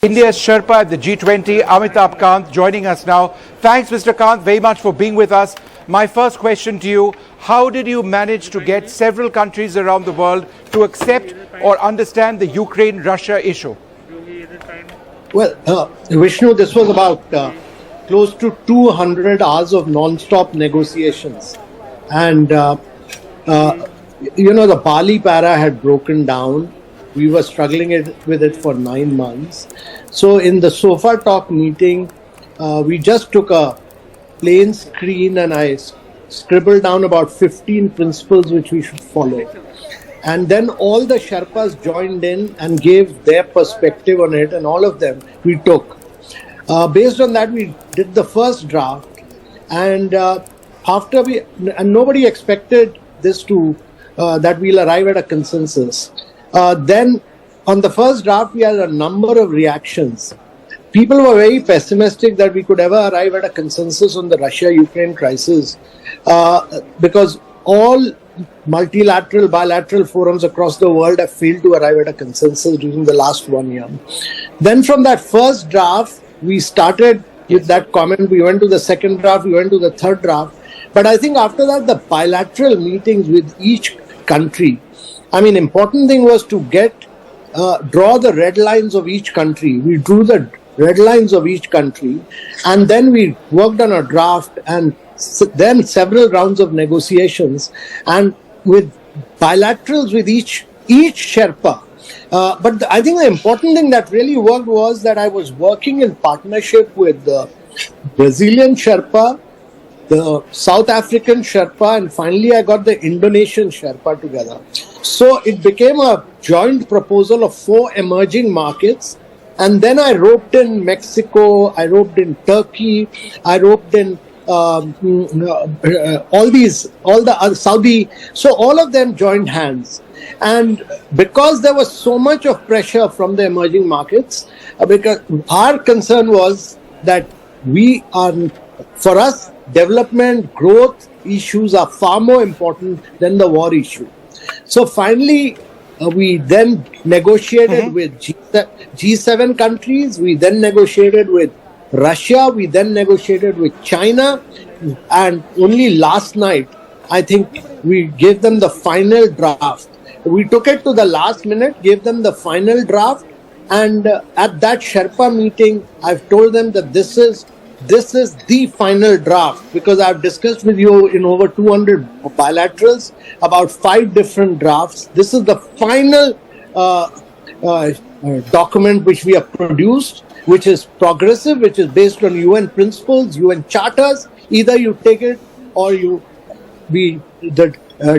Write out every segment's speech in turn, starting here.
India's Sherpa at the G20, Amitabh Kant, joining us now. Thanks, Mr. Kant, very much for being with us. My first question to you, how did you manage to get several countries around the world to accept or understand the Ukraine-Russia issue? Well, Vishnu, this was about close to 200 hours of non-stop negotiations. And, the Bali para had broken down. We were struggling with it for 9 months. So in the Sofa Talk meeting, we just took a plain screen and I scribbled down about 15 principles which we should follow. And then all the Sherpas joined in and gave their perspective on it, and all of them we took. Based on that, we did the first draft, and nobody expected this that we'll arrive at a consensus. Then on the first draft, we had a number of reactions. People were very pessimistic that we could ever arrive at a consensus on the Russia-Ukraine crisis because all multilateral, bilateral forums across the world have failed to arrive at a consensus during the last 1 year. Then from that first draft, we started with that comment. We went to the second draft, we went to the third draft. But I think after that, the bilateral meetings with each country, important thing was to draw the red lines of each country. We drew the red lines of each country, and then we worked on a draft, and then several rounds of negotiations, and with bilaterals with each Sherpa. But I think the important thing that really worked was that I was working in partnership with the Brazilian Sherpa, the South African Sherpa, and finally I got the Indonesian Sherpa together. So it became a joint proposal of 4 emerging markets. And then I roped in Mexico, I roped in Turkey, I roped in all the other Saudi. So all of them joined hands. And because there was so much of pressure from the emerging markets, because our concern was that for us, development, growth issues are far more important than the war issue. So finally, we then negotiated with G7 countries, we then negotiated with Russia, we then negotiated with China, and only last night, I think we gave them the final draft. We took it to the last minute, gave them the final draft, and at that Sherpa meeting, I've told them that this is the final draft, because I've discussed with you in over 200 bilaterals about 5 different drafts. This is the final document which we have produced, which is progressive, which is based on UN principles, UN charters. Either you take it or the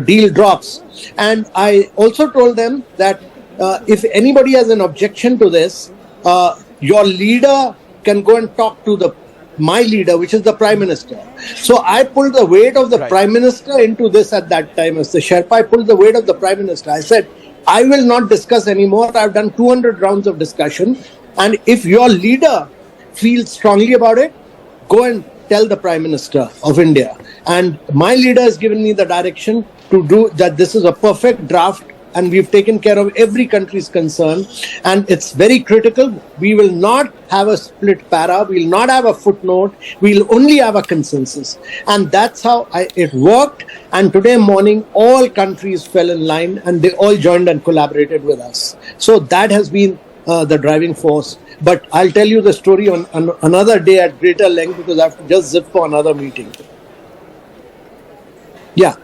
deal drops. And I also told them that if anybody has an objection to this, your leader can go and talk to my leader, which is the Prime Minister. So I pulled the weight of the Prime Minister into this at that time. As the Sherpa, I pulled the weight of the Prime Minister. I said, I will not discuss anymore. I've done 200 rounds of discussion. And if your leader feels strongly about it, go and tell the Prime Minister of India. And my leader has given me the direction to do that. This is a perfect draft, and we've taken care of every country's concern, and it's very critical. We will not have a split para, we will not have a footnote, we'll only have a consensus. And that's how it worked, and today morning all countries fell in line and they all joined and collaborated with us. So that has been the driving force. But I'll tell you the story on another day at greater length, because I have to just zip for another meeting. Yeah.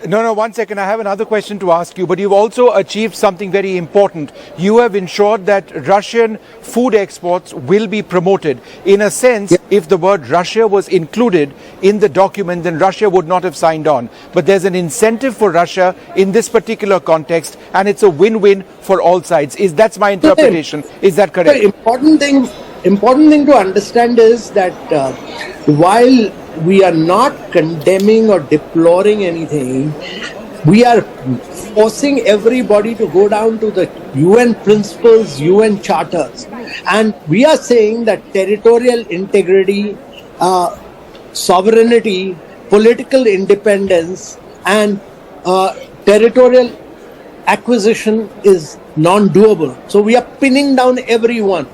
No, 1 second. I have another question to ask you, but you've also achieved something very important. You have ensured that Russian food exports will be promoted. In a sense, if the word Russia was included in the document, then Russia would not have signed on. But there's an incentive for Russia in this particular context, and it's a win-win for all sides. That's my interpretation. Is that correct? The important thing to understand is that while we are not condemning or deploring anything, we are forcing everybody to go down to the UN principles, UN charters. And we are saying that territorial integrity, sovereignty, political independence, and territorial acquisition is non-doable. So we are pinning down everyone.